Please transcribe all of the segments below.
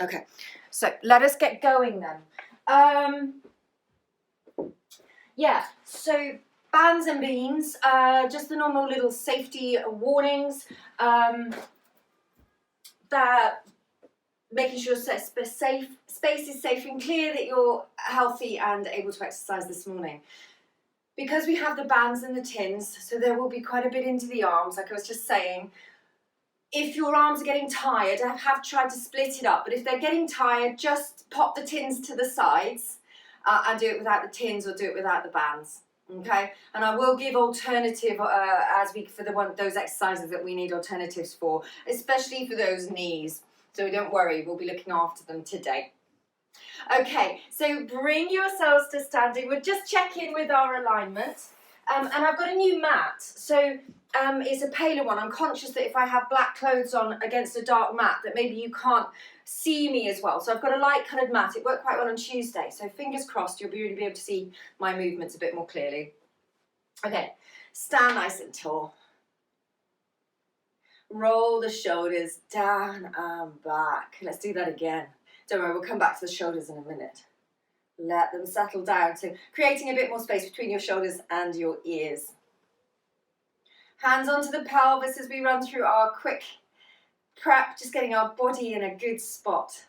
Okay, so let us get going then. Yeah, so bands and beans, just the normal little safety warnings, that making sure space is safe and clear, that you're healthy and able to exercise this morning. Because we have the bands and the tins, so there will be quite a bit into the arms, like I was just saying. If your arms are getting tired, I have tried to split it up, but if they're getting tired, just pop the tins to the sides and do it without the tins or do it without the bands. Okay, and I will give alternative for those exercises that we need alternatives for, especially for those knees. So don't worry, we'll be looking after them today. Okay, so bring yourselves to standing. We'll just check in with our alignment. And I've got a new mat, so it's a paler one. I'm conscious that if I have black clothes on against a dark mat, that maybe you can't see me as well. So I've got a light coloured mat. It worked quite well on Tuesday, so fingers crossed you'll really be able to see my movements a bit more clearly. Okay, stand nice and tall. Roll the shoulders down and back. Let's do that again. Don't worry, we'll come back to the shoulders in a minute. Let them settle down, so creating a bit more space between your shoulders and your ears. Hands onto the pelvis as we run through our quick prep, just getting our body in a good spot.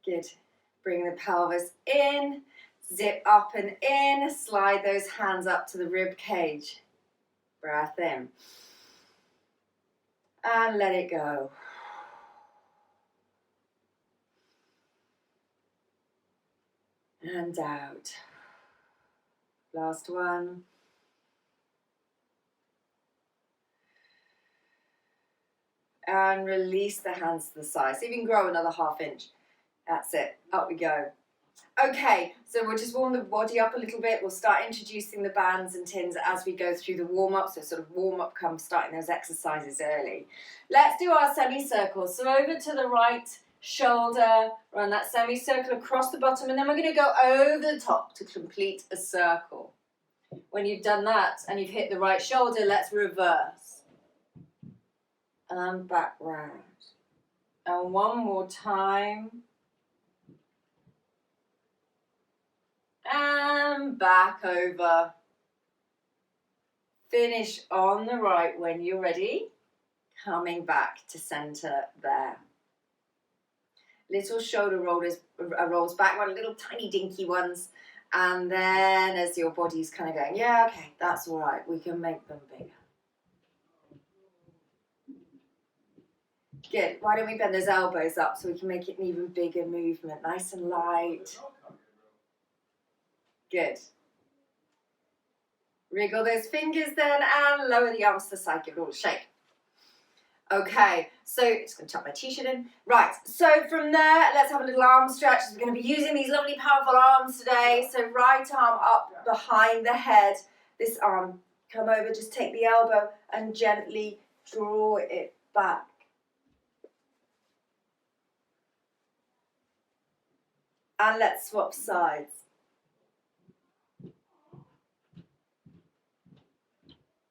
Good. Bring the pelvis in, zip up and in, slide those hands up to the rib cage. Breath in. And let it go. And out. Last one. And release the hands to the side. So you can grow another ½ inch. That's it. Up we go. Okay, so we'll just warm the body up a little bit. We'll start introducing the bands and tins as we go through the warm-up. So sort of warm-up comes starting those exercises early. Let's do our semicircle. So over to the right shoulder, run that semicircle across the bottom, and then we're going to go over the top to complete a circle. When you've done that and you've hit the right shoulder, let's reverse. And back round. And one more time. And back over. Finish on the right when you're ready. Coming back to center there. Little shoulder rolls back, one little tiny dinky ones. And then as your body's kind of going, yeah, okay, that's all right. We can make them bigger. Good. Why don't we bend those elbows up so we can make it an even bigger movement. Nice and light. Good. Wriggle those fingers then and lower the arms to the side. Give it all a shake. Okay, so just going to tuck my t-shirt in. Right, so from there, let's have a little arm stretch. We're going to be using these lovely, powerful arms today. So right arm up behind the head. This arm, come over, just take the elbow and gently draw it back. And let's swap sides.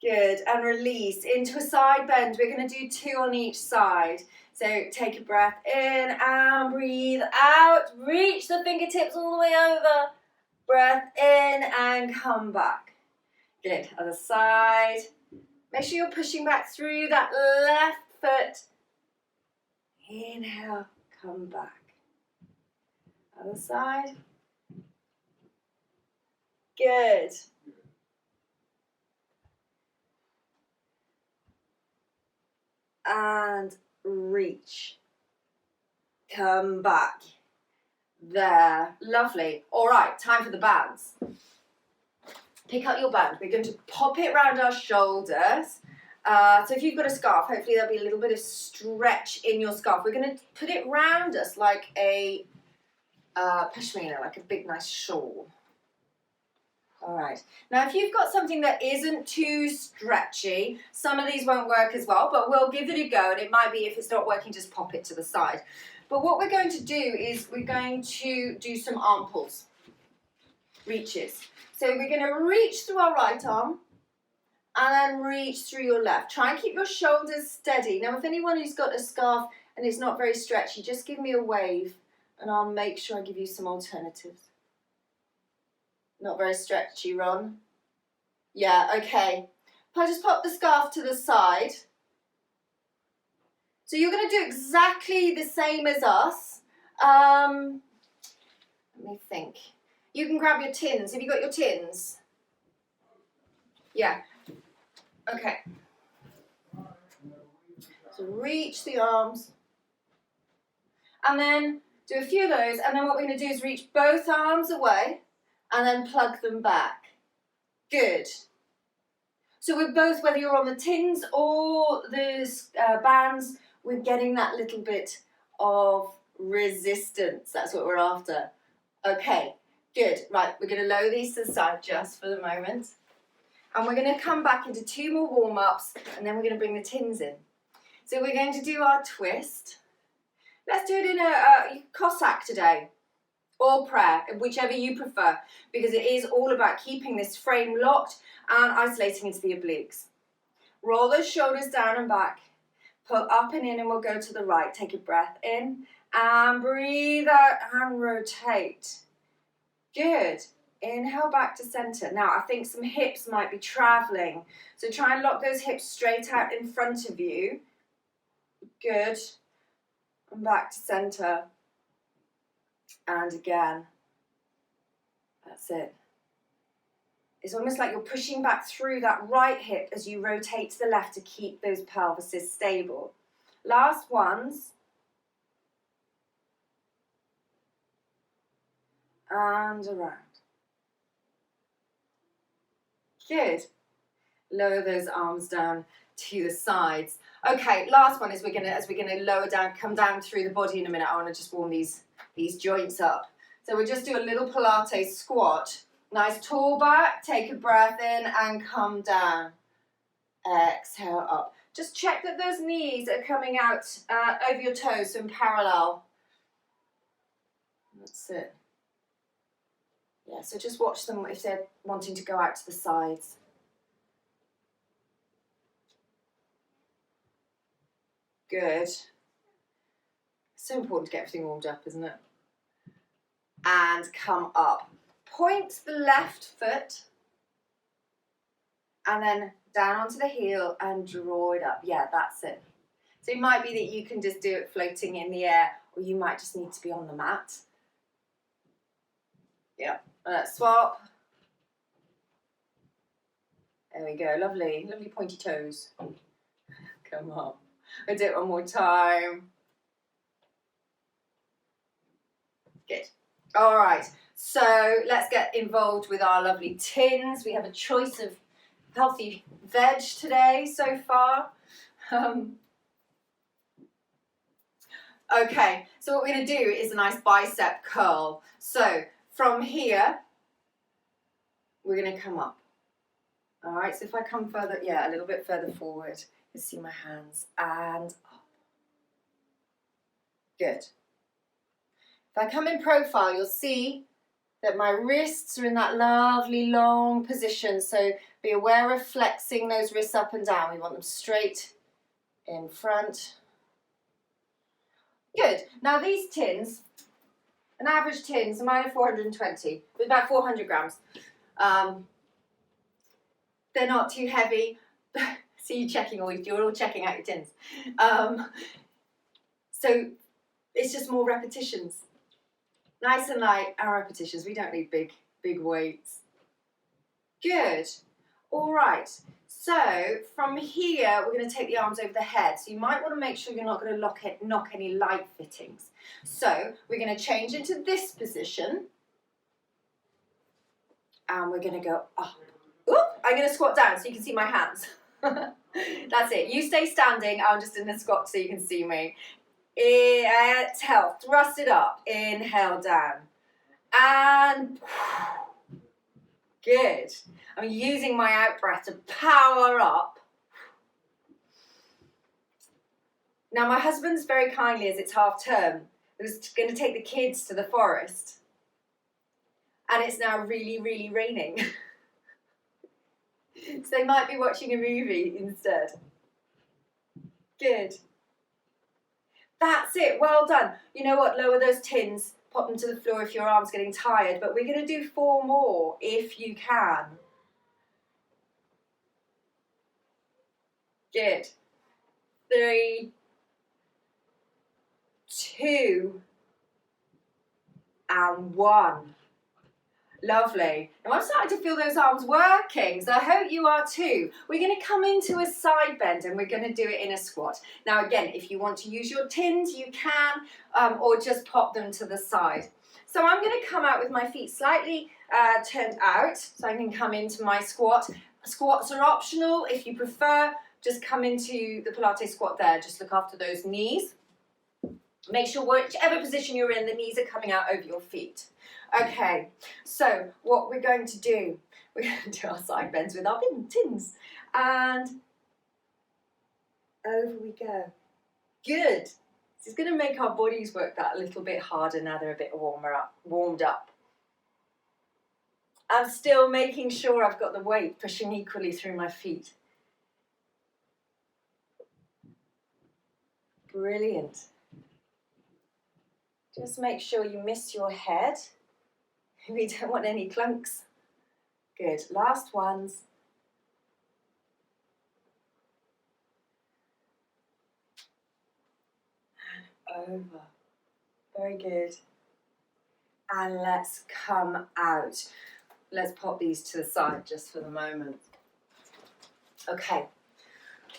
Good, and release into a side bend. We're going to do 2 on each side. So take a breath in and breathe out. Reach the fingertips all the way over. Breath in and come back. Good, other side. Make sure you're pushing back through that left foot. Inhale, come back. Other side. Good. And reach. Come back. There. Lovely. All right, time for the bands. Pick up your band. We're going to pop it around our shoulders. So if you've got a scarf, hopefully there'll be a little bit of stretch in your scarf. We're going to put it round us like a pashmina, like a big nice shawl. All right. Now, if you've got something that isn't too stretchy, some of these won't work as well, but we'll give it a go. And it might be, if it's not working, just pop it to the side. But what we're going to do is we're going to do some arm pulls, reaches. So we're going to reach through our right arm and then reach through your left. Try and keep your shoulders steady. Now, if anyone who's got a scarf and it's not very stretchy, just give me a wave and I'll make sure I give you some alternatives. Not very stretchy, Ron. Yeah, okay. I'll just pop the scarf to the side. So you're going to do exactly the same as us. Let me think. You can grab your tins. Have you got your tins? Yeah. Okay. So reach the arms. And then do a few of those. And then what we're going to do is reach both arms away and then plug them back. Good. So we're both, whether you're on the tins or the bands, we're getting that little bit of resistance. That's what we're after. Okay, good. Right, we're going to lower these to the side just for the moment. And we're going to come back into 2 more warm-ups, and then we're going to bring the tins in. So we're going to do our twist. Let's do it in a Cossack today, or prayer, whichever you prefer, because it is all about keeping this frame locked and isolating into the obliques. Roll those shoulders down and back. Pull up and in, and we'll go to the right. Take a breath in and breathe out and rotate. Good. Inhale back to center. Now I think some hips might be traveling, so try and lock those hips straight out in front of you. Good. And back to center. And again. That's it. It's almost like you're pushing back through that right hip as you rotate to the left to keep those pelvises stable. Last ones. And around. Good. Lower those arms down to the sides. Okay, last one is we're gonna lower down, come down through the body in a minute. I want to just warm these joints up. So we'll just do a little Pilates squat. Nice tall back, take a breath in and come down. Exhale up. Just check that those knees are coming out over your toes, so in parallel. That's it. Yeah, so just watch them if they're wanting to go out to the sides. Good. So important to get everything warmed up, isn't it? And come up. Point the left foot and then down onto the heel and draw it up. Yeah, that's it. So it might be that you can just do it floating in the air, or you might just need to be on the mat. Yeah, let's swap. There we go, lovely, lovely pointy toes. Come on, I'll do it one more time. Good. All right, so let's get involved with our lovely tins. We have a choice of healthy veg today so far. Okay, so what we're going to do is a nice bicep curl. So from here, we're going to come up. All right, so if I come further, yeah, a little bit further forward, you see my hands, and up. Good. If I come in profile, you'll see that my wrists are in that lovely long position, so be aware of flexing those wrists up and down. We want them straight in front. Good. Now these tins, an average tin, so mine are 420, with about 400 grams. They're not too heavy. See you checking you're all checking out your tins. So it's just more repetitions. Nice and light, our repetitions. We don't need big weights. Good. All right. So from here, we're going to take the arms over the head. So you might want to make sure you're not going to knock any light fittings. So we're going to change into this position. And we're going to go up. Ooh, I'm going to squat down so you can see my hands. That's it. You stay standing. I'm just in the squat so you can see me. Exhale, thrust it up, inhale down, and good. I'm using my out breath to power up. Now my husband's very kindly, as it's half term, was going to take the kids to the forest, and it's now really, really raining. So they might be watching a movie instead. Good. That's it, well done. You know what, lower those tins, pop them to the floor if your arm's getting tired, but we're going to do 4 more if you can. Good. 3, 2, and 1. Lovely. Now I'm starting to feel those arms working, so I hope you are too. We're going to come into a side bend and we're going to do it in a squat. Now again, if you want to use your tins, you can, or just pop them to the side. So I'm going to come out with my feet slightly turned out, so I can come into my squat. Squats are optional. If you prefer, just come into the Pilates squat there. Just look after those knees. Make sure whichever position you're in, the knees are coming out over your feet. Okay, so what we're going to do, we're going to do our side bends with our tins. And over we go. Good. This is going to make our bodies work that a little bit harder now they're a bit warmed up. I'm still making sure I've got the weight pushing equally through my feet. Brilliant. Just make sure you miss your head. We don't want any clunks. Good. Last ones. And over. Very good. And let's come out. Let's pop these to the side just for the moment. Okay.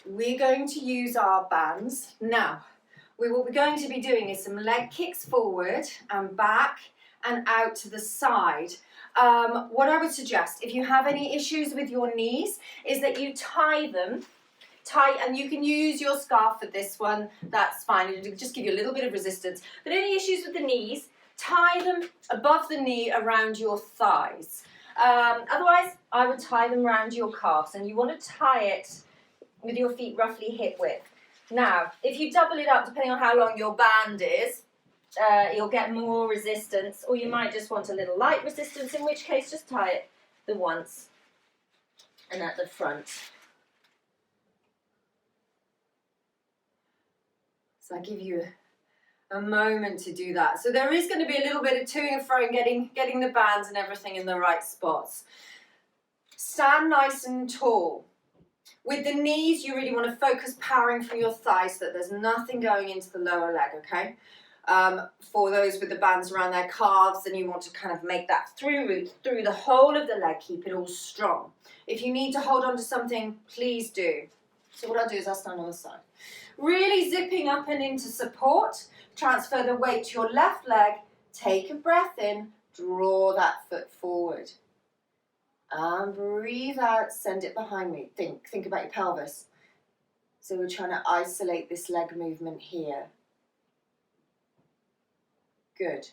We're going to use our bands. Now, what we're going to be doing is some leg kicks forward and back and out to the side. What I would suggest, if you have any issues with your knees, is that you tie them tight, and you can use your scarf for this one, that's fine, it'll just give you a little bit of resistance. But any issues with the knees, tie them above the knee around your thighs. Otherwise, I would tie them around your calves, and you want to tie it with your feet roughly hip width. Now, if you double it up, depending on how long your band is, you'll get more resistance, or you might just want a little light resistance, in which case just tie it the once and at the front. So I give you a moment to do that. So there is going to be a little bit of toing and froing, getting the bands and everything in the right spots. Stand nice and tall. With the knees, you really want to focus powering from your thighs so that there's nothing going into the lower leg, okay? For those with the bands around their calves, then you want to kind of make that through route through the whole of the leg, keep it all strong. If you need to hold on to something, please do. So what I'll do is I'll stand on the side. Really zipping up and into support, transfer the weight to your left leg, take a breath in, draw that foot forward. And breathe out, send it behind me. Think about your pelvis. So we're trying to isolate this leg movement here. Good.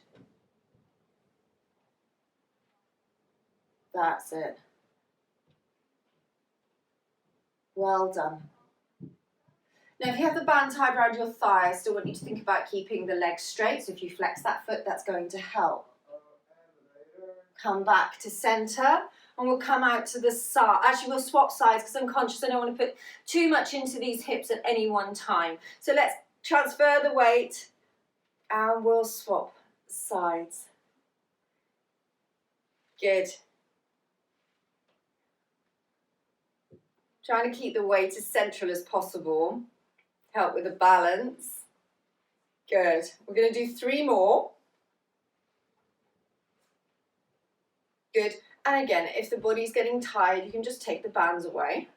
That's it. Well done. Now, if you have the band tied around your thigh, I still want you to think about keeping the leg straight. So if you flex that foot, that's going to help. Come back to center, and we'll come out to the side. Actually, we'll swap sides because I'm conscious I don't want to put too much into these hips at any one time. So let's transfer the weight, and we'll swap sides. Good. Trying to keep the weight as central as possible. Help with the balance. Good. We're going to do 3 more. Good. And again, if the body's getting tired, you can just take the bands away.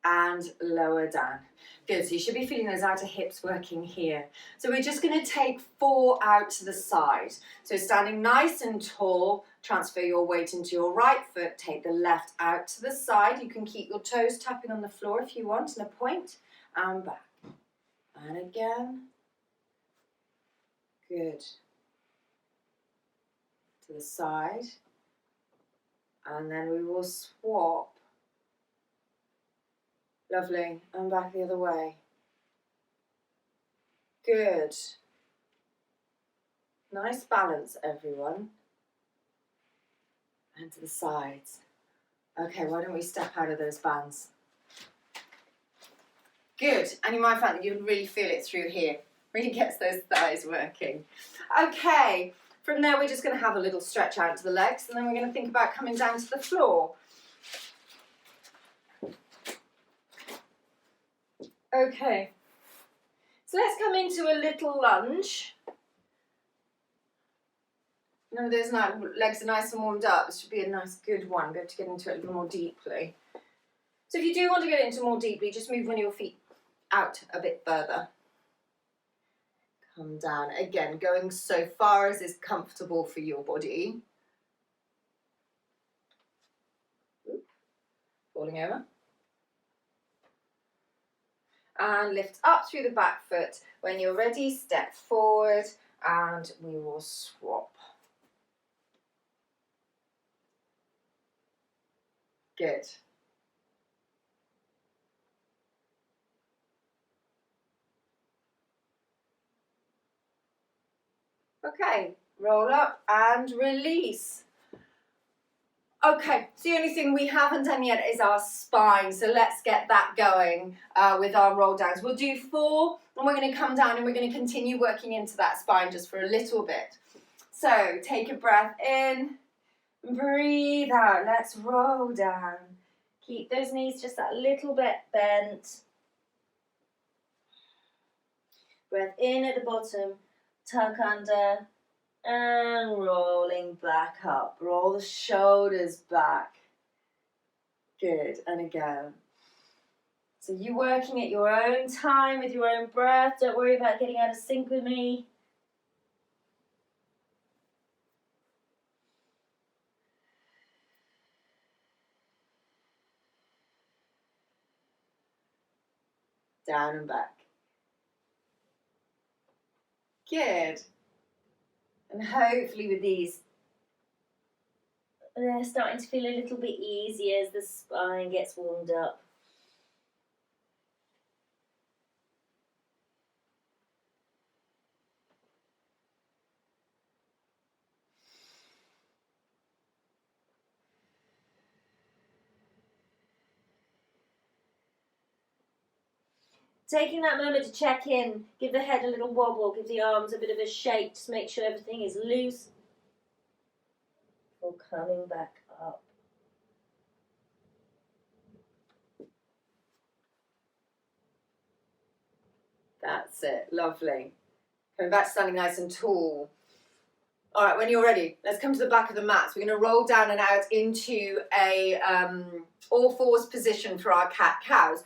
And lower down. Good, so you should be feeling those outer hips working here. So we're just going to take 4 out to the side. So standing nice and tall, transfer your weight into your right foot, take the left out to the side. You can keep your toes tapping on the floor if you want, and a point, and back. And again. Good. To the side. And then we will swap. Lovely, and back the other way. Good. Nice balance, everyone. And to the sides. Okay, why don't we step out of those bands? Good. And you might find that you really feel it through here. Really gets those thighs working. Okay. From there, we're just going to have a little stretch out to the legs, and then we're going to think about coming down to the floor. Okay. So let's come into a little lunge. Now those legs are nice and warmed up. This should be a nice, good one. I'm going to get into it a little more deeply. So if you do want to get into more deeply, just move one of your feet out a bit further. Come down. Again, going so far as is comfortable for your body. Oop. Falling over. And lift up through the back foot. When you're ready, step forward and we will swap. Good. Okay, roll up and release. Okay, so the only thing we haven't done yet is our spine, so let's get that going with our roll downs. We'll do 4 and we're going to come down and we're going to continue working into that spine just for a little bit. So take a breath in, breathe out, let's roll down. Keep those knees just a little bit bent. Breath in at the bottom, tuck under, and rolling back up. Roll the shoulders back. Good, and again. So you're working at your own time with your own breath. Don't worry about getting out of sync with me. Down and back. Good. And hopefully with these, they're starting to feel a little bit easier as the spine gets warmed up. Taking that moment to check in, give the head a little wobble, give the arms a bit of a shake, just make sure everything is loose before coming back up. That's it, lovely. Coming back to standing nice and tall. All right, when you're ready, let's come to the back of the mat. So we're going to roll down and out into a all fours position for our cat-cows.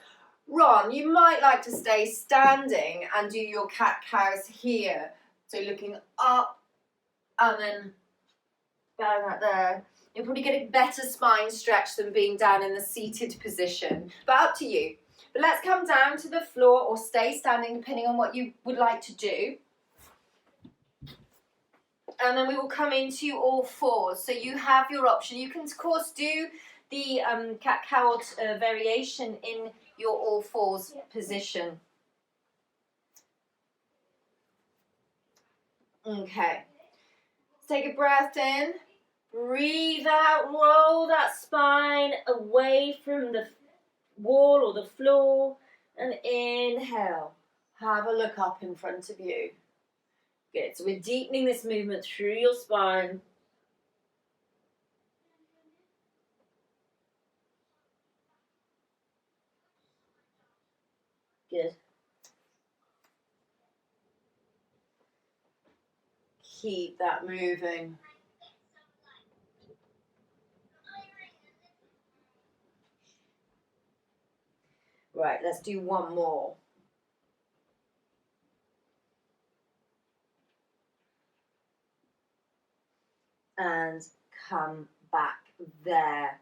Ron, you might like to stay standing and do your cat-cows here. So looking up and then down out there. You'll probably get a better spine stretch than being down in the seated position, but up to you. But let's come down to the floor or stay standing depending on what you would like to do. And then we will come into all fours. So you have your option. You can, of course, do the cat-cow variation in your all fours position. Okay. Take a breath in. Breathe out. Roll that spine away from the wall or the floor. And inhale. Have a look up in front of you. Good. So we're deepening this movement through your spine. Good. Keep that moving. Right, let's do one more. And come back there.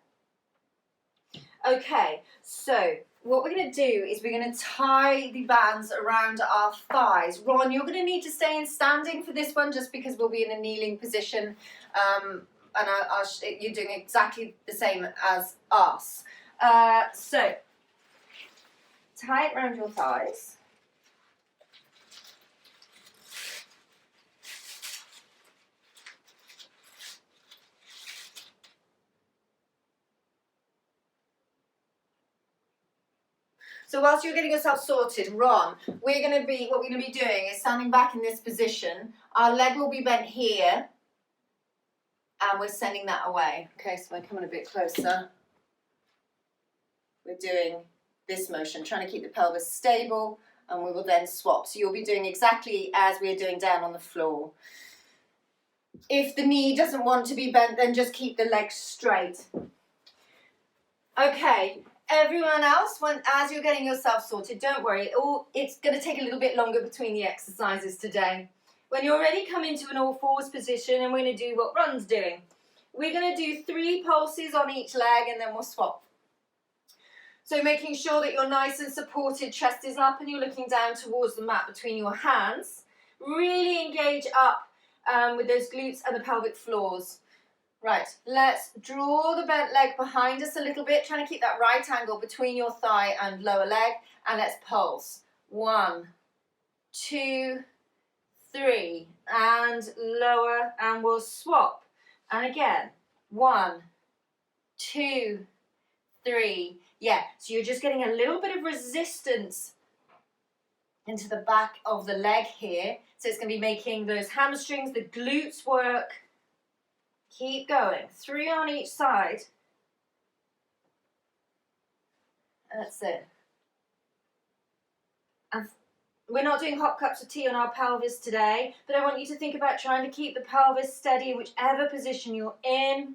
Okay, so what we're going to do is we're going to tie the bands around our thighs. Ron, you're going to need to stay in standing for this one just because we'll be in a kneeling position, and you're doing exactly the same as us. So tie it around your thighs. So whilst you're getting yourself sorted, Ron, what we're going to be doing is standing back in this position. Our leg will be bent here, and we're sending that away. Okay, so I come in a bit closer. We're doing this motion, trying to keep the pelvis stable, and we will then swap. So you'll be doing exactly as we're doing down on the floor. If the knee doesn't want to be bent, then just keep the legs straight. Okay, everyone else, as you're getting yourself sorted, don't worry, it's going to take a little bit longer between the exercises today. When you're ready, come into an all fours position, and we're going to do what Ron's doing. We're going to do 3 pulses on each leg, and then we'll swap. So making sure that you're nice and supported, chest is up, and you're looking down towards the mat between your hands. Really engage up with those glutes and the pelvic floors. Right, let's draw the bent leg behind us a little bit, trying to keep that right angle between your thigh and lower leg, and let's pulse. 1, 2, 3, and lower, and we'll swap. And again, 1, 2, 3. Yeah, so you're just getting a little bit of resistance into the back of the leg here. So it's going to be making those hamstrings, the glutes work. Keep going. 3 on each side. That's it. And we're not doing hot cups of tea on our pelvis today, but I want you to think about trying to keep the pelvis steady in whichever position you're in.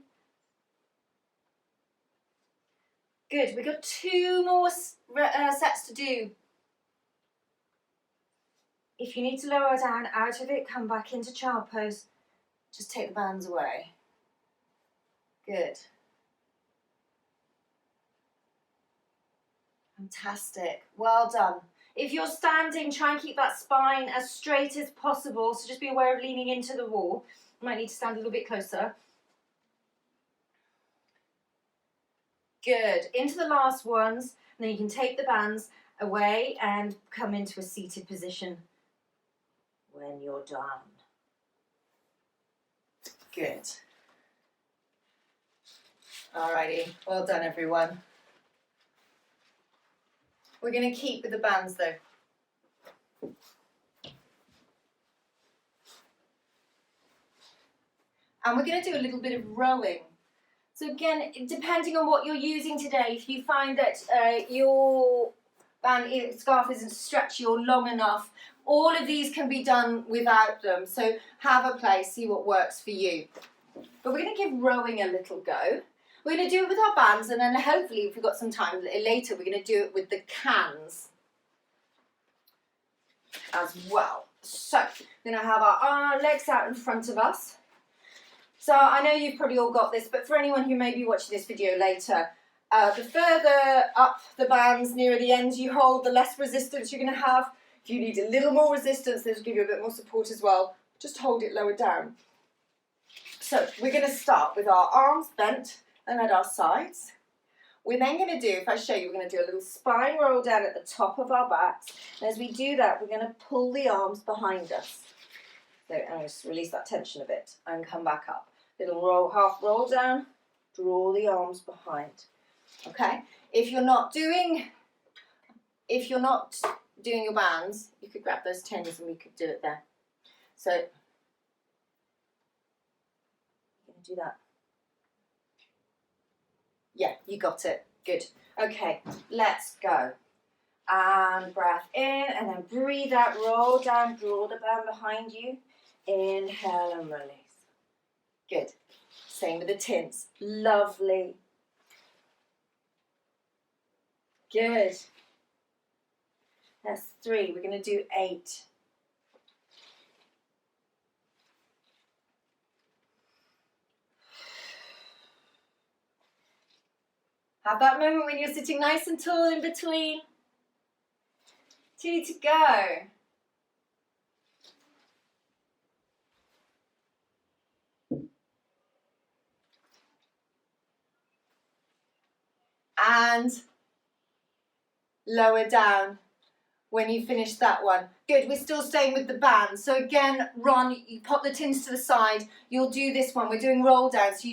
Good. We've got 2 more sets to do. If you need to lower down out of it, come back into child pose. Just take the bands away. Good. Fantastic. Well done. If you're standing, try and keep that spine as straight as possible. So just be aware of leaning into the wall. You might need to stand a little bit closer. Good. Into the last ones. And then you can take the bands away and come into a seated position when you're done. Good. Alrighty, well done everyone. We're going to keep with the bands though. And we're going to do a little bit of rowing. So again, depending on what you're using today, if you find that your scarf isn't stretchy or long enough, all of these can be done without them. So have a play, see what works for you. But we're going to give rowing a little go. We're going to do it with our bands, and then hopefully, if we've got some time later, we're going to do it with the cans as well. So we're going to have our legs out in front of us. So I know you've probably all got this, but for anyone who may be watching this video later, the further up the bands nearer the ends you hold, the less resistance you're going to have. If you need a little more resistance, this will give you a bit more support as well. Just hold it lower down. So we're going to start with our arms bent and at our sides. We're then going to do, if I show you, we're going to do a little spine roll down at the top of our backs. And as we do that, we're going to pull the arms behind us. So I'm going to just release that tension a bit and come back up. Little roll, half roll down, draw the arms behind. Okay? If you're not doing your bands, you could grab those tins and we could do it there. So, you're going to do that. Yeah, you got it. Good. Okay, let's go. And breath in, and then breathe out, roll down, draw the band behind you. Inhale and release. Good. Same with the tins. Lovely. Good. That's 3. We're going to do 8. Have that moment when you're sitting nice and tall in between. 2 to go. And lower down when you finish that one. Good, we're still staying with the band. So again, Ron, you pop the tins to the side. You'll do this one. We're doing roll down, so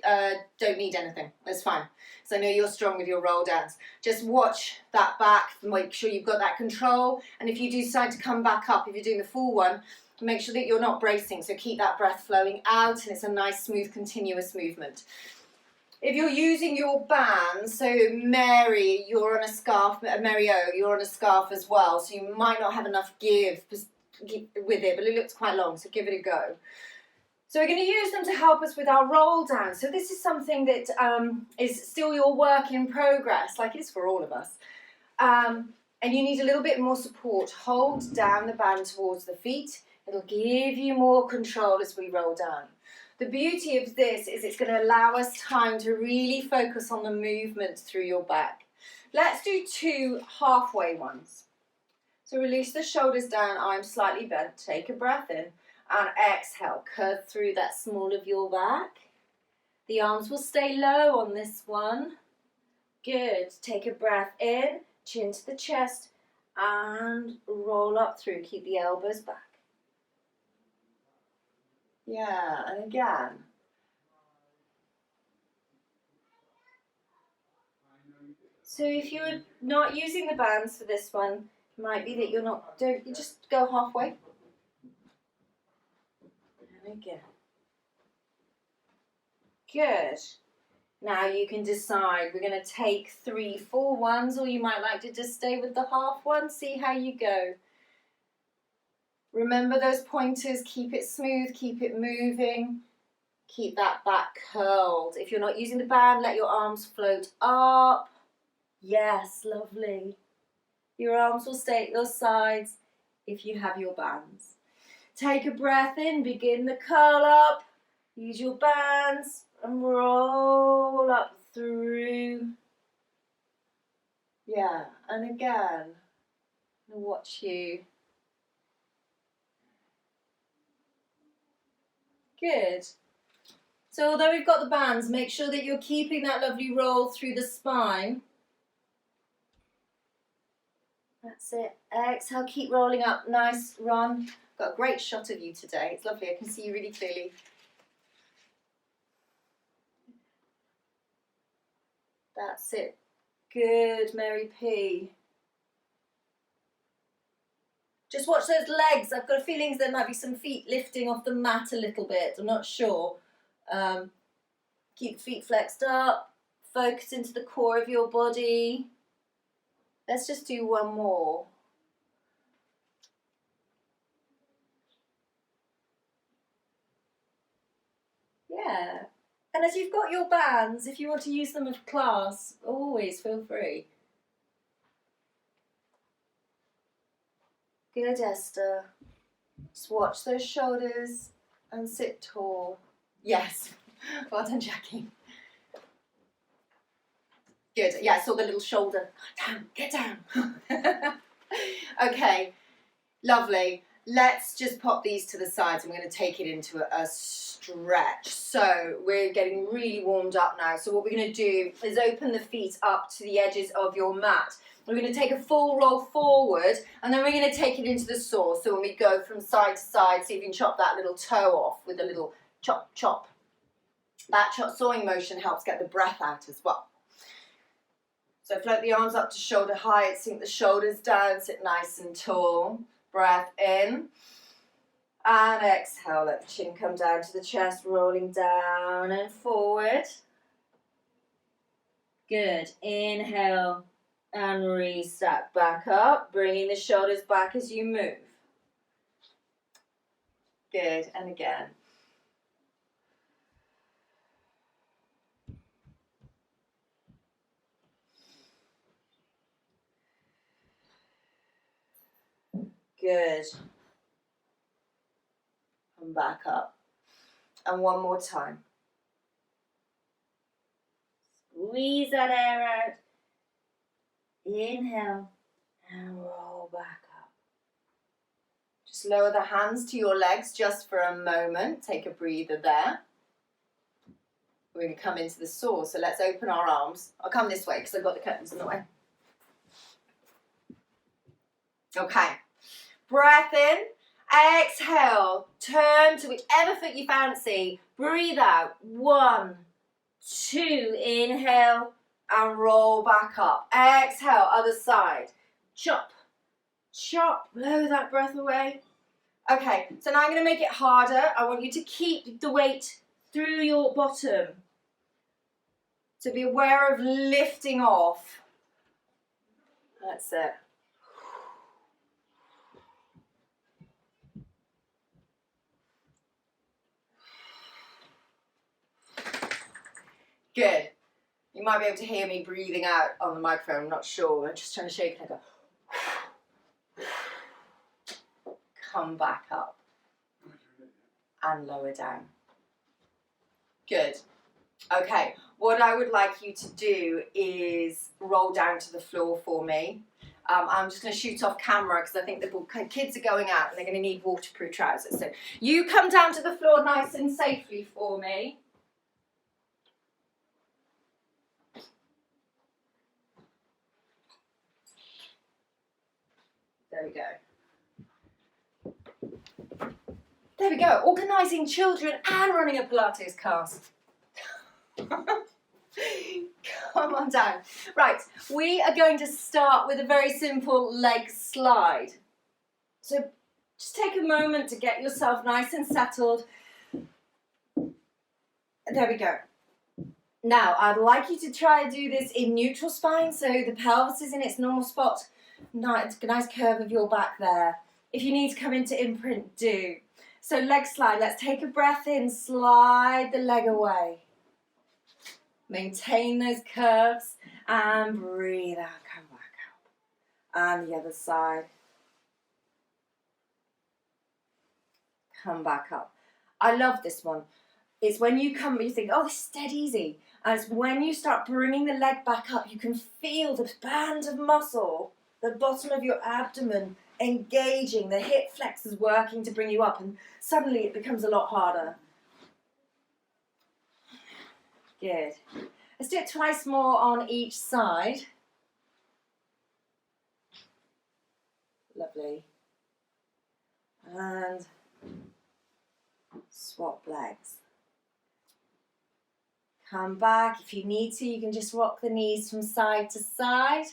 don't need anything. That's fine. So I know you're strong with your roll downs. Just watch that back, make sure you've got that control. And if you do decide to come back up, if you're doing the full one, make sure that you're not bracing. So keep that breath flowing out, and it's a nice, smooth, continuous movement. If you're using your bands, so Mary, you're on a scarf, Mary O, you're on a scarf as well, so you might not have enough give with it, but it looks quite long, so give it a go. So we're going to use them to help us with our roll down. So this is something that is still your work in progress, like it is for all of us. And you need a little bit more support. Hold down the band towards the feet. It'll give you more control as we roll down. The beauty of this is it's going to allow us time to really focus on the movement through your back. Let's do 2 halfway ones. So release the shoulders down, arms slightly bent. Take a breath in and exhale. Curve through that small of your back. The arms will stay low on this one. Good. Take a breath in, chin to the chest, and roll up through. Keep the elbows back. Yeah, and again. So if you're not using the bands for this one, it might be that you just go halfway. And again. Good. Now you can decide, we're going to take 3 full ones, or you might like to just stay with the half one, see how you go. Remember those pointers, keep it smooth, keep it moving, keep that back curled. If you're not using the band, let your arms float up. Yes, lovely. Your arms will stay at your sides if you have your bands. Take a breath in, begin the curl up, use your bands and roll up through. Yeah, and again, I'll watch you. Good. So although we've got the bands, make sure that you're keeping that lovely roll through the spine. That's it. Exhale, keep rolling up. Nice, Ron. Got a great shot of you today. It's lovely. I can see you really clearly. That's it. Good, Mary P. Just watch those legs. I've got a feeling there might be some feet lifting off the mat a little bit. I'm not sure. Keep the feet flexed up. Focus into the core of your body. Let's just do one more. Yeah. And as you've got your bands, if you want to use them with class, always feel free. Good, Esther. Just watch those shoulders and sit tall. Yes. Well done, Jackie. Good. Yeah, I saw the little shoulder. Get down. Okay, lovely. Let's just pop these to the sides. I'm going to take it into a stretch. So we're getting really warmed up now. So what we're going to do is open the feet up to the edges of your mat. We're going to take a full roll forward, and then we're going to take it into the saw. So when we go from side to side, so you can chop that little toe off with a little chop, chop. That sawing motion helps get the breath out as well. So float the arms up to shoulder height, sink the shoulders down, sit nice and tall. Breath in. And exhale, let the chin come down to the chest, rolling down and forward. Good. Inhale and restack back up, bringing the shoulders back as you move. Good. And again. Good. And back up. And one more time. Squeeze that air out. Inhale and roll back up. Just lower the hands to your legs just for a moment. Take a breather there. We're going to come into the saw. So let's open our arms. I'll come this way because I've got the curtains in the way. Okay. Breath in, exhale, turn to whichever foot you fancy, breathe out, 1, 2, inhale and roll back up. Exhale, other side. Chop, chop, blow that breath away. Okay, so now I'm going to make it harder. I want you to keep the weight through your bottom. So be aware of lifting off. That's it. Good. You might be able to hear me breathing out on the microphone, I'm not sure. I'm just trying to shake and I go. Come back up. And lower down. Good. Okay, what I would like you to do is roll down to the floor for me. I'm just going to shoot off camera because I think the kids are going out and they're going to need waterproof trousers. So you come down to the floor nice and safely for me. There we go. There we go. Organising children and running a Pilates class. Come on down. Right, we are going to start with a very simple leg slide. So just take a moment to get yourself nice and settled. There we go. Now, I'd like you to try and do this in neutral spine, so the pelvis is in its normal spot. Nice curve of your back there. If you need to come into imprint, do. So leg slide, let's take a breath in, slide the leg away. Maintain those curves and breathe out, come back up. And the other side. Come back up. I love this one. It's when you come, you think, oh, this is dead easy. And it's when you start bringing the leg back up, you can feel the band of muscle, the bottom of your abdomen engaging, the hip flexors working to bring you up, and suddenly it becomes a lot harder. Good. Let's do it twice more on each side. Lovely. And swap legs. Come back. If you need to, you can just rock the knees from side to side.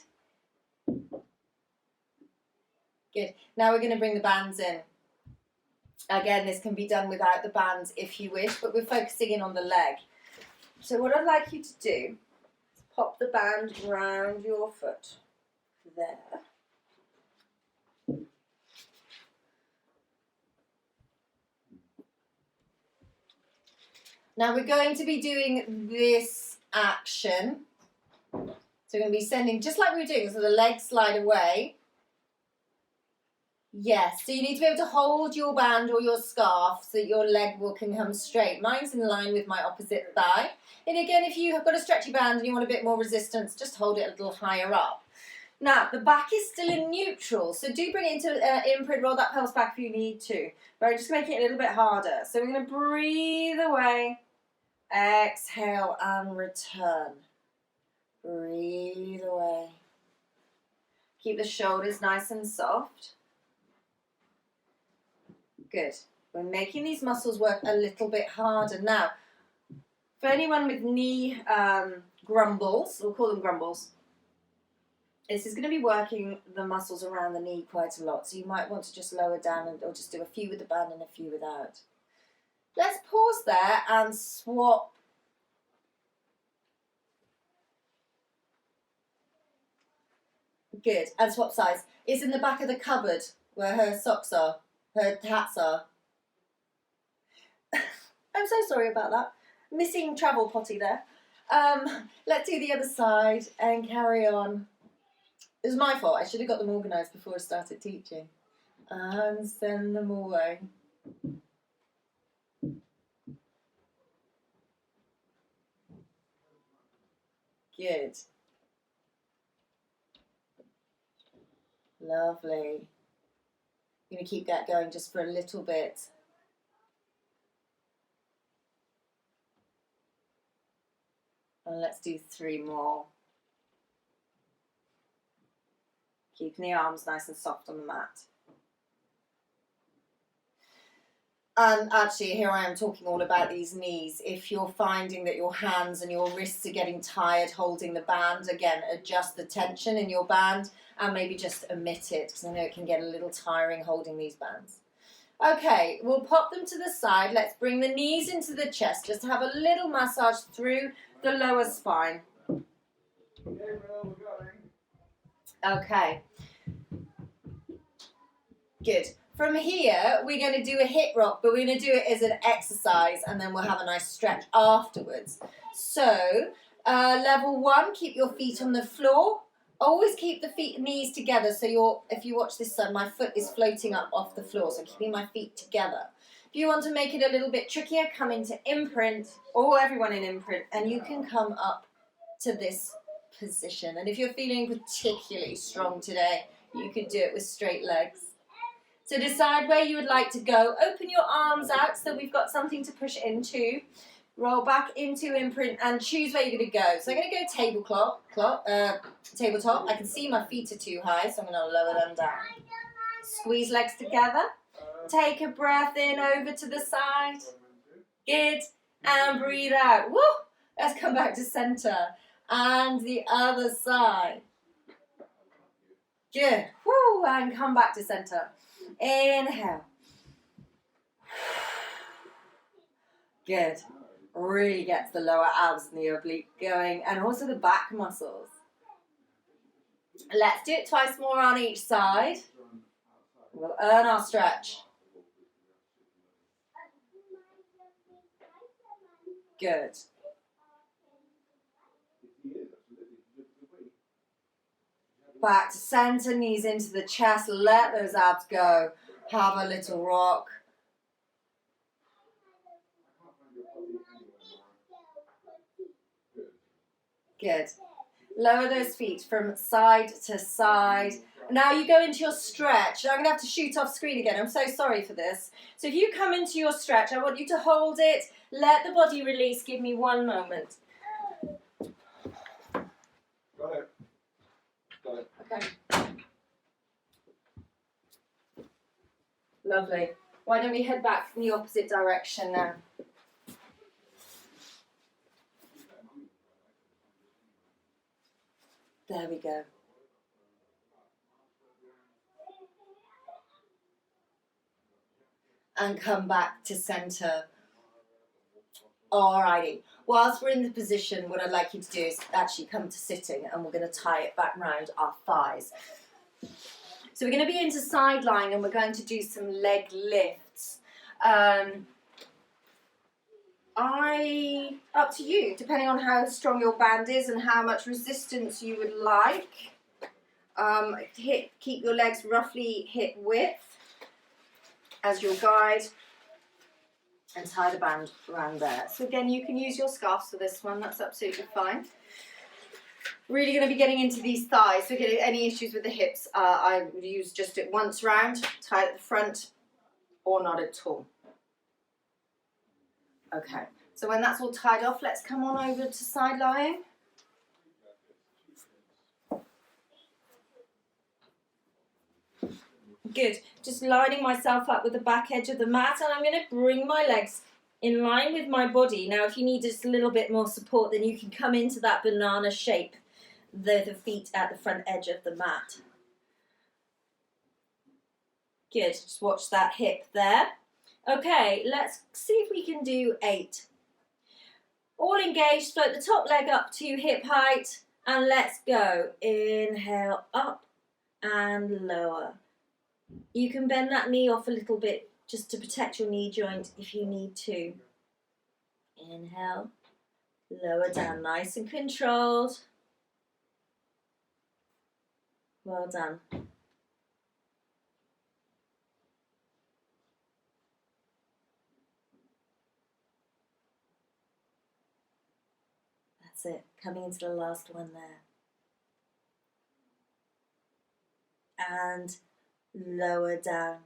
Good. Now we're going to bring the bands in. Again, this can be done without the bands if you wish, but we're focusing in on the leg. So what I'd like you to do is pop the band round your foot. There. Now we're going to be doing this action. So we're going to be sending, just like we were doing, so the legs slide away. Yes, so you need to be able to hold your band or your scarf so that your leg can come straight. Mine's in line with my opposite thigh. And again, if you have got a stretchy band and you want a bit more resistance, just hold it a little higher up. Now, the back is still in neutral, so do bring it into imprint, roll that pelvis back if you need to. But I'm just going to make it a little bit harder. So we're going to breathe away, exhale and return. Breathe away. Keep the shoulders nice and soft. Good. We're making these muscles work a little bit harder. Now, for anyone with knee grumbles, we'll call them grumbles, this is going to be working the muscles around the knee quite a lot. So you might want to just lower down or just do a few with the band and a few without. Let's pause there and swap. Good. And swap sides. It's in the back of the cupboard where her socks are. Her hats are. I'm so sorry about that. Missing travel potty there. Let's do the other side and carry on. It was my fault. I should have got them organised before I started teaching. And send them away. Good. Lovely. I'm going to keep that going just for a little bit. And let's do 3 more. Keeping the arms nice and soft on the mat. And actually, here I am talking all about these knees. If you're finding that your hands and your wrists are getting tired holding the band, again, adjust the tension in your band and maybe just omit it, because I know it can get a little tiring holding these bands. Okay, we'll pop them to the side. Let's bring the knees into the chest. Just have a little massage through the lower spine. Okay. Good. From here, we're going to do a hip rock, but we're going to do it as an exercise, and then we'll have a nice stretch afterwards. So, level 1, keep your feet on the floor. Always keep the feet and knees together. So if you watch this side, my foot is floating up off the floor, so keeping my feet together. If you want to make it a little bit trickier, come into imprint, or everyone in imprint, and you can come up to this position. And if you're feeling particularly strong today, you could do it with straight legs. So decide where you would like to go. Open your arms out so we've got something to push into. Roll back into imprint and choose where you're going to go. So I'm going to go tabletop. I can see my feet are too high, so I'm going to lower them down. Squeeze legs together. Take a breath in over to the side. Good. And breathe out. Woo! Let's come back to center. And the other side. Good. Woo! And come back to center. Inhale. Good. Really gets the lower abs and the oblique going, and also the back muscles. Let's do it twice more on each side. We'll earn our stretch. Good. Back to center, knees into the chest. Let those abs go. Have a little rock. Good. Lower those feet from side to side. Now you go into your stretch. I'm going to have to shoot off screen again. I'm so sorry for this. So if you come into your stretch, I want you to hold it. Let the body release. Give me 1 moment. Got it. Okay. Lovely. Why don't we head back from the opposite direction now? There we go. And come back to center. Alrighty. Whilst we're in the position, what I'd like you to do is actually come to sitting, and we're going to tie it back round our thighs. So we're going to be into side lying, and we're going to do some leg lifts. Up to you, depending on how strong your band is and how much resistance you would like. Keep your legs roughly hip width as your guide, and tie the band around there. So again, you can use your scarves for this one, that's absolutely fine. Really going to be getting into these thighs, so getting any issues with the hips, I would use just it once round, tie it at the front, or not at all. Okay, so when that's all tied off, let's come on over to side lying. Good, just lining myself up with the back edge of the mat, and I'm going to bring my legs in line with my body. Now if you need just a little bit more support, then you can come into that banana shape, the feet at the front edge of the mat. Good, just watch that hip there. Okay, let's see if we can do 8. All engaged, float the top leg up to hip height, and let's go. Inhale, up and lower. You can bend that knee off a little bit just to protect your knee joint if you need to. Inhale, lower down, nice and controlled. Well done. That's it, coming into the last one there. And lower down.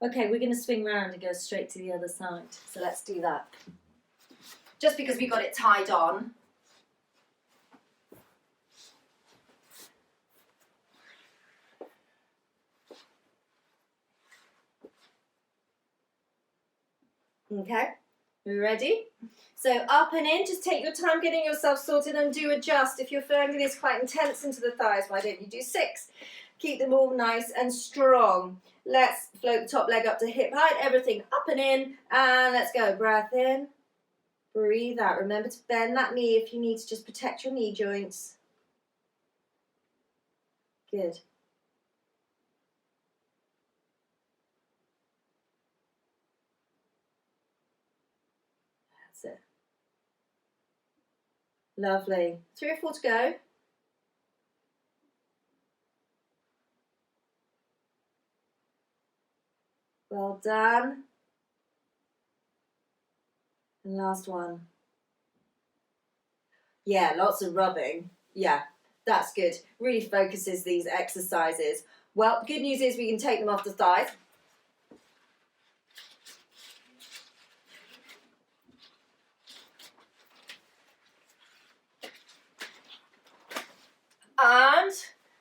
Okay, we're going to swing round and go straight to the other side. So let's do that. Just because we got it tied on. Okay, you ready? So up and in, just take your time getting yourself sorted and do adjust. If you're finding this quite intense into the thighs, why don't you do 6? Keep them all nice and strong. Let's float the top leg up to hip height, everything up and in, and let's go. Breath in, breathe out. Remember to bend that knee if you need to just protect your knee joints. Good. That's it. Lovely. 3 or 4 to go. Well done. And last one. Yeah, lots of rubbing. Yeah, that's good. Really focuses these exercises. Well, good news is we can take them off the thighs. And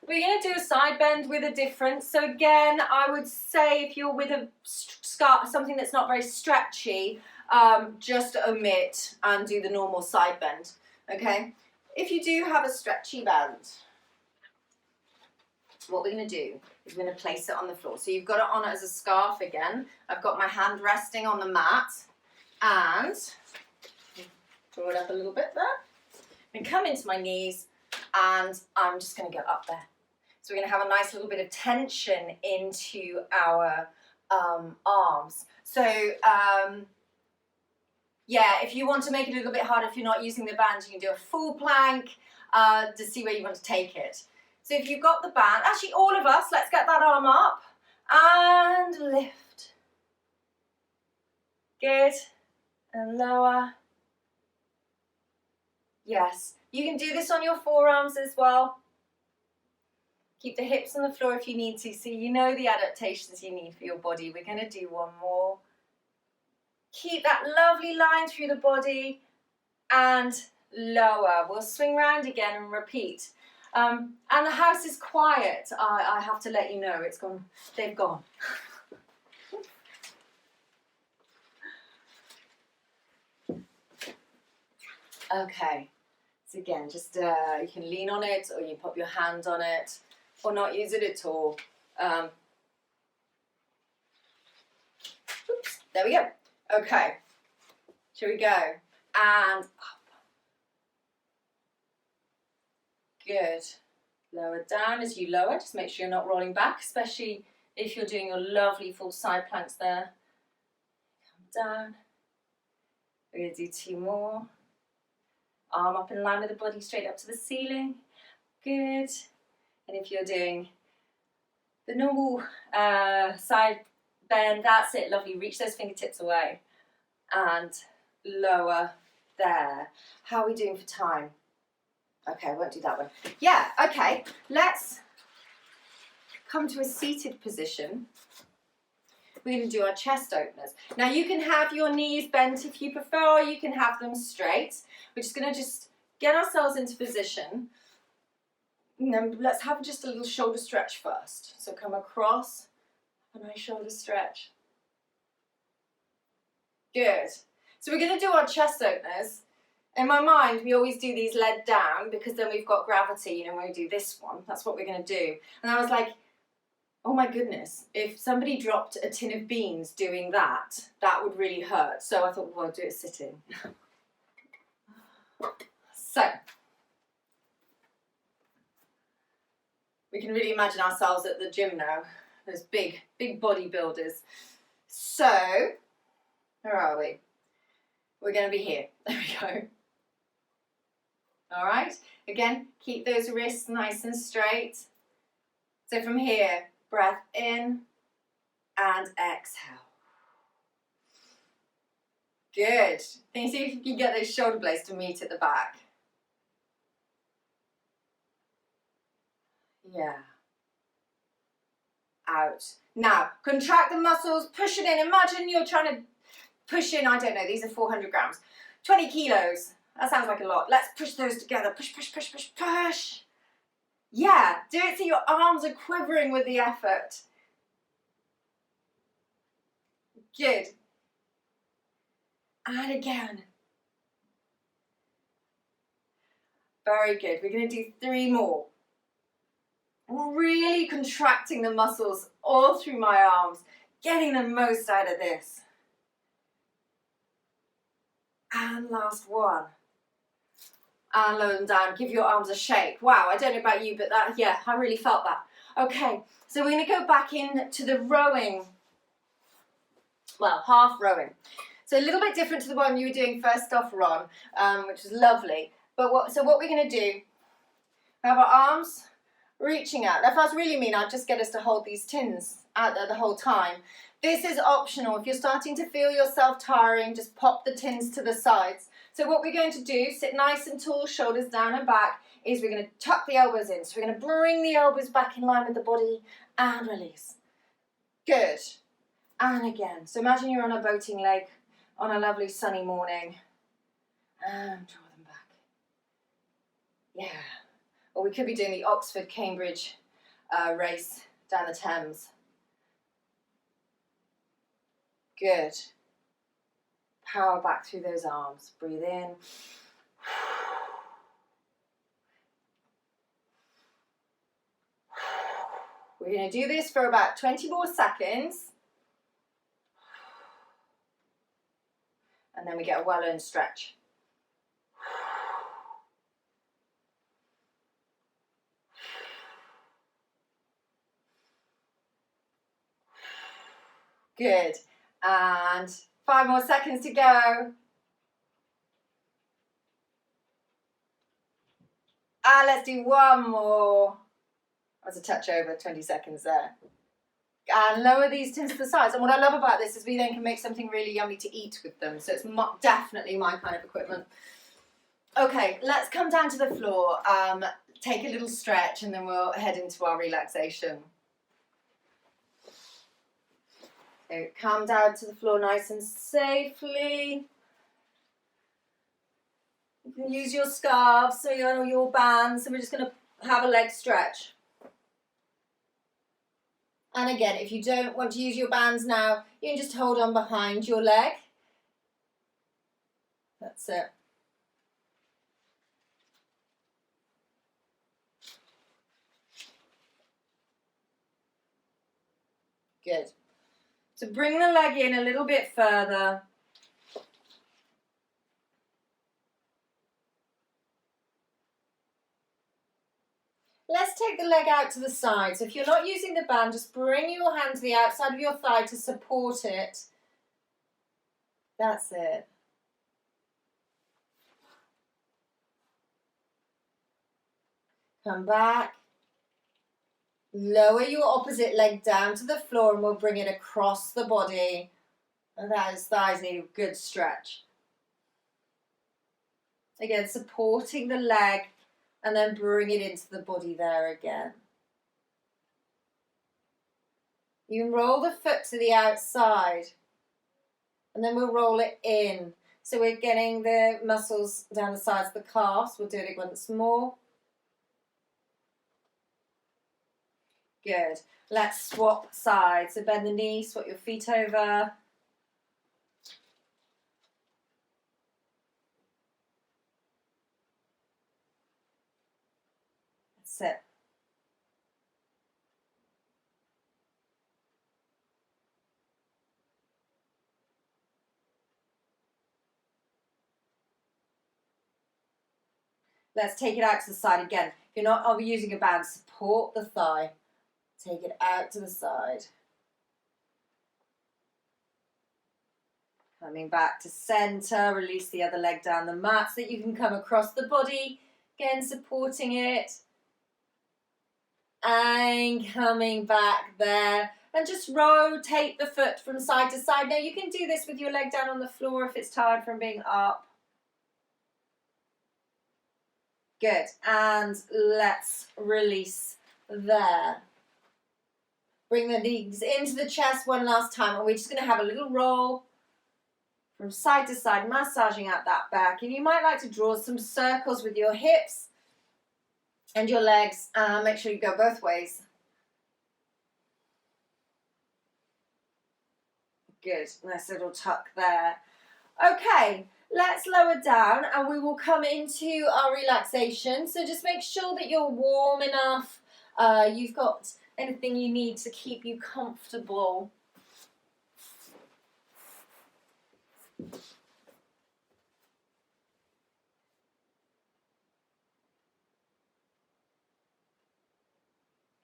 we're going to do a side bend with a difference. So again, I would say if you're with a scarf, something that's not very stretchy, just omit and do the normal side bend. Okay? If you do have a stretchy band, what we're going to do is we're going to place it on the floor. So you've got it on as a scarf again. I've got my hand resting on the mat and draw it up a little bit there. And come into my knees and I'm just going to go up there. So we're going to have a nice little bit of tension into our arms. So yeah, if you want to make it a little bit harder, if you're not using the band, you can do a full plank to see where you want to take it. So if you've got the band, actually all of us, let's get that arm up and lift. Good. And lower. Yes. You can do this on your forearms as well. Keep the hips on the floor if you need to, so you know the adaptations you need for your body. We're going to do one more. Keep that lovely line through the body and lower. We'll swing round again and repeat. And the house is quiet. I have to let you know, it's gone. They've gone. Okay. So again, just you can lean on it, or you pop your hand on it, or not use it at all. Oops, there we go. Okay, shall we go? And up. Good. Lower down as you lower. Just make sure you're not rolling back, especially if you're doing your lovely full side planks there. Come down. We're going to do 2 more. Arm up in line with the body, straight up to the ceiling. Good. And if you're doing the normal side bend, that's it, lovely. Reach those fingertips away. And lower there. How are we doing for time? Okay, I won't do that one. Yeah, okay. Let's come to a seated position. We're going to do our chest openers. Now you can have your knees bent if you prefer, or you can have them straight. We're just going to just get ourselves into position. And then let's have just a little shoulder stretch first. So come across, a nice shoulder stretch. Good. So we're going to do our chest openers. In my mind, we always do these led down because then we've got gravity, you know, when we do this one. That's what we're going to do. And I was like, oh my goodness, if somebody dropped a tin of beans doing that, that would really hurt. So I thought, well, I'll do it sitting. So, we can really imagine ourselves at the gym now. Those big bodybuilders. So, where are we? We're going to be here. There we go. All right. Again, keep those wrists nice and straight. So from here, breath in and exhale. Good. Can you see if you can get those shoulder blades to meet at the back? Yeah. Out. Now, contract the muscles, push it in. Imagine you're trying to push in, I don't know, these are 400 grams. 20 kilos. That sounds like a lot. Let's push those together. Push, push, push, push, push. Yeah, do it so your arms are quivering with the effort. Good. And again. Very good. We're going to do 3 more. I'm really contracting the muscles all through my arms, getting the most out of this. And last one. And lower them down. Give your arms a shake. Wow, I don't know about you, but that, yeah, I really felt that. Okay, so we're going to go back into the rowing. Well, half rowing. So a little bit different to the one you were doing first off, Ron, which was lovely. But what we're going to do, we have our arms reaching out. If I was really mean, I'd just get us to hold these tins out there the whole time. This is optional. If you're starting to feel yourself tiring, just pop the tins to the sides. So what we're going to do, sit nice and tall, shoulders down and back, is we're going to tuck the elbows in. So we're going to bring the elbows back in line with the body and release. Good. And again. So imagine you're on a boating lake on a lovely sunny morning. And draw them back. Yeah. Or we could be doing the Oxford-Cambridge race down the Thames. Good. Power back through those arms. Breathe in. We're going to do this for about 20 more seconds. And then we get a well-earned stretch. Good. And 5 more seconds to go. And let's do one more. That's a touch over, 20 seconds there. And lower these tins to the sides. And what I love about this is we then can make something really yummy to eat with them. So it's definitely my kind of equipment. Okay, let's come down to the floor, take a little stretch, and then we'll head into our relaxation. So come down to the floor nice and safely. You can use your scarves, so your bands, and we're just going to have a leg stretch. And again, if you don't want to use your bands now, you can just hold on behind your leg. That's it. Good. So bring the leg in a little bit further. Let's take the leg out to the side. So if you're not using the band, just bring your hand to the outside of your thigh to support it. That's it. Come back. Lower your opposite leg down to the floor and we'll bring it across the body. And those thighs need a good stretch. Again, supporting the leg and then bring it into the body there again. You can roll the foot to the outside and then we'll roll it in. So we're getting the muscles down the sides of the calves. We'll do it once more. Good. Let's swap sides. So bend the knees, swap your feet over. That's it. Let's take it out to the side again. If you're not using a band, support the thigh. Take it out to the side. Coming back to center, release the other leg down the mat so that you can come across the body. Again, supporting it. And coming back there. And just rotate the foot from side to side. Now you can do this with your leg down on the floor if it's tired from being up. Good. And let's release there. Bring the knees into the chest one last time. And we're just going to have a little roll from side to side, massaging out that back. And you might like to draw some circles with your hips and your legs. Make sure you go both ways. Good. Nice little tuck there. Okay, let's lower down and we will come into our relaxation. So just make sure that you're warm enough. You've got anything you need to keep you comfortable.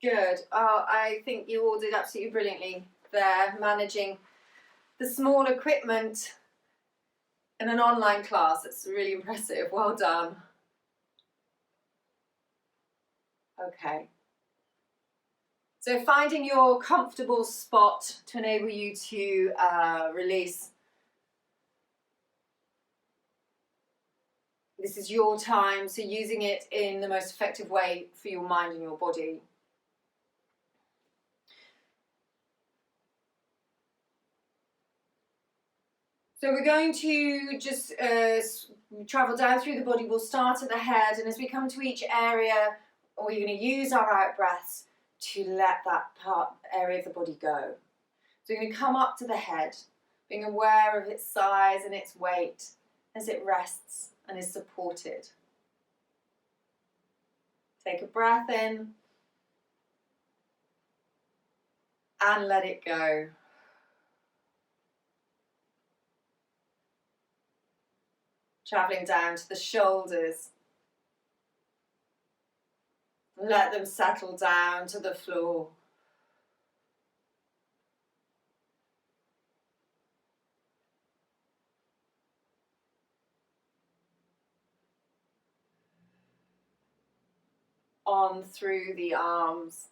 Good. I think you all did absolutely brilliantly there, managing the small equipment in an online class. It's really impressive. Well done. Okay. So finding your comfortable spot to enable you to release. This is your time, so using it in the most effective way for your mind and your body. So we're going to just travel down through the body. We'll start at the head, and as we come to each area, we're going to use our out breaths to let that area of the body go. So we're going to come up to the head, being aware of its size and its weight as it rests and is supported. Take a breath in and let it go. Travelling down to the shoulders. Let them settle down to the floor. On through the arms,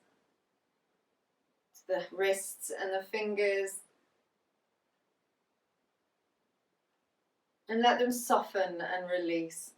to the wrists and the fingers. And let them soften and release.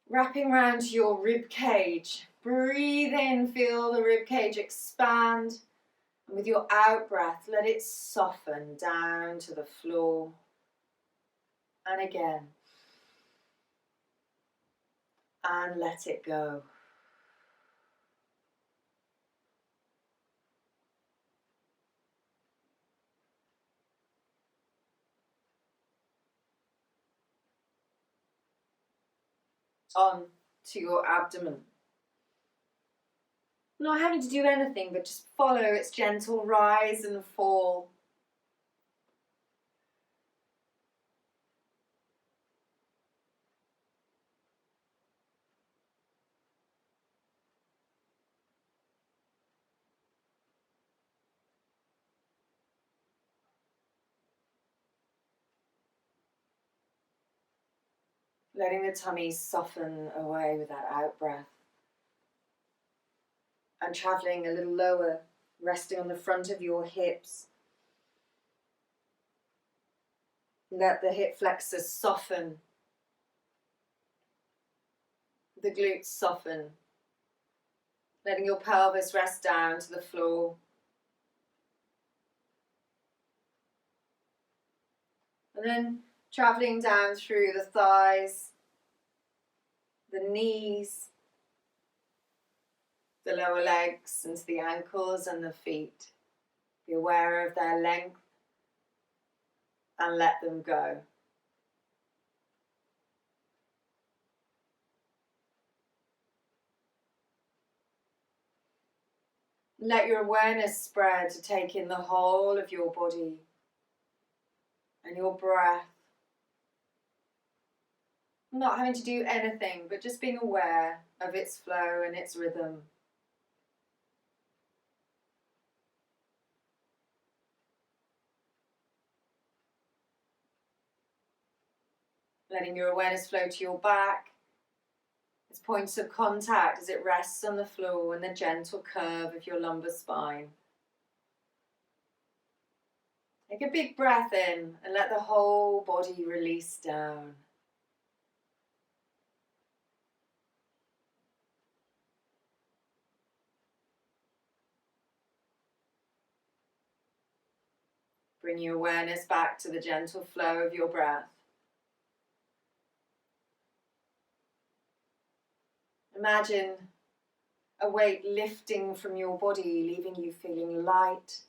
Wrapping around your rib cage. Breathe in, feel the rib cage expand. And with your out breath, let it soften down to the floor. And again. And let it go. On to your abdomen. Not having to do anything, but just follow its gentle rise and fall. Letting the tummy soften away with that out breath. And travelling a little lower, resting on the front of your hips. Let the hip flexors soften. The glutes soften. Letting your pelvis rest down to the floor. And then travelling down through the thighs, the knees, the lower legs into the ankles and the feet. Be aware of their length and let them go. Let your awareness spread to take in the whole of your body and your breath. Not having to do anything, but just being aware of its flow and its rhythm. Letting your awareness flow to your back, its points of contact as it rests on the floor and the gentle curve of your lumbar spine. Take a big breath in and let the whole body release down. Bring your awareness back to the gentle flow of your breath. Imagine a weight lifting from your body, leaving you feeling light.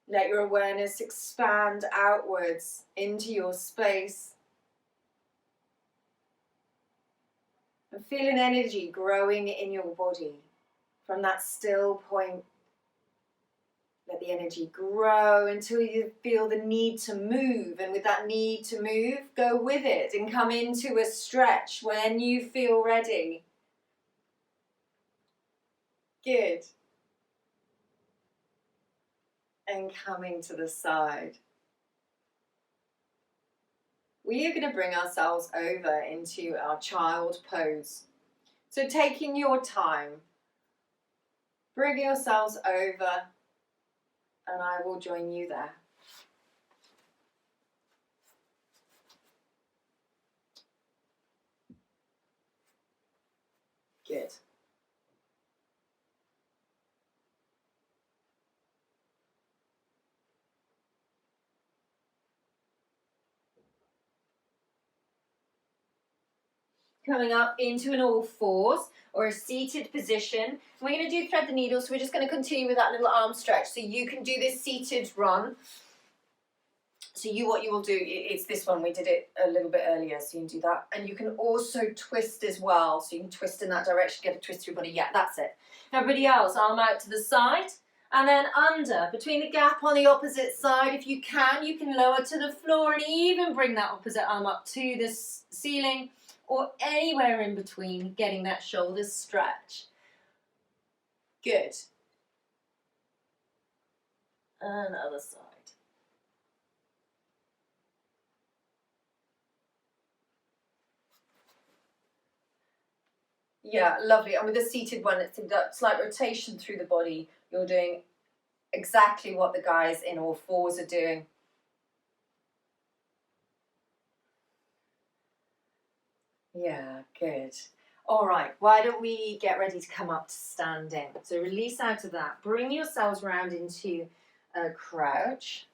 Let your awareness expand outwards into your space. And feel an energy growing in your body from that still point. Let the energy grow until you feel the need to move. And with that need to move, go with it and come into a stretch when you feel ready. Good. And coming to the side. We are going to bring ourselves over into our child pose. So taking your time, bring yourselves over, and I will join you there. Good. Coming up into an all fours or a seated position. We're going to do thread the needle, so we're just going to continue with that little arm stretch. So you can do this seated run. So what you will do, it's this one, we did it a little bit earlier, so you can do that. And you can also twist as well, so you can twist in that direction, get a twist through your body. Yeah, that's it. Everybody else, arm out to the side. And then under, between the gap on the opposite side, if you can lower to the floor and even bring that opposite arm up to the ceiling or anywhere in between, getting that shoulder stretch. Good. And other side. Yeah, lovely. And with the seated one, it's that slight rotation through the body. You're doing exactly what the guys in all fours are doing. Yeah, good. All right, why don't we get ready to come up to standing? So release out of that. Bring yourselves round into a crouch.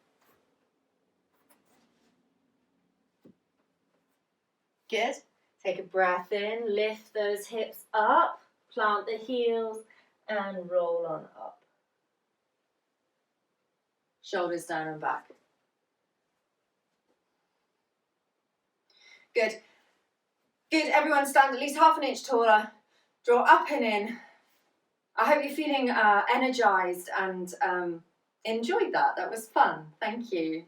Good. Take a breath in, lift those hips up, plant the heels, and roll on up. Shoulders down and back. Good. Good, everyone stand at least half an inch taller. Draw up and in. I hope you're feeling energized and enjoyed that. That was fun. Thank you.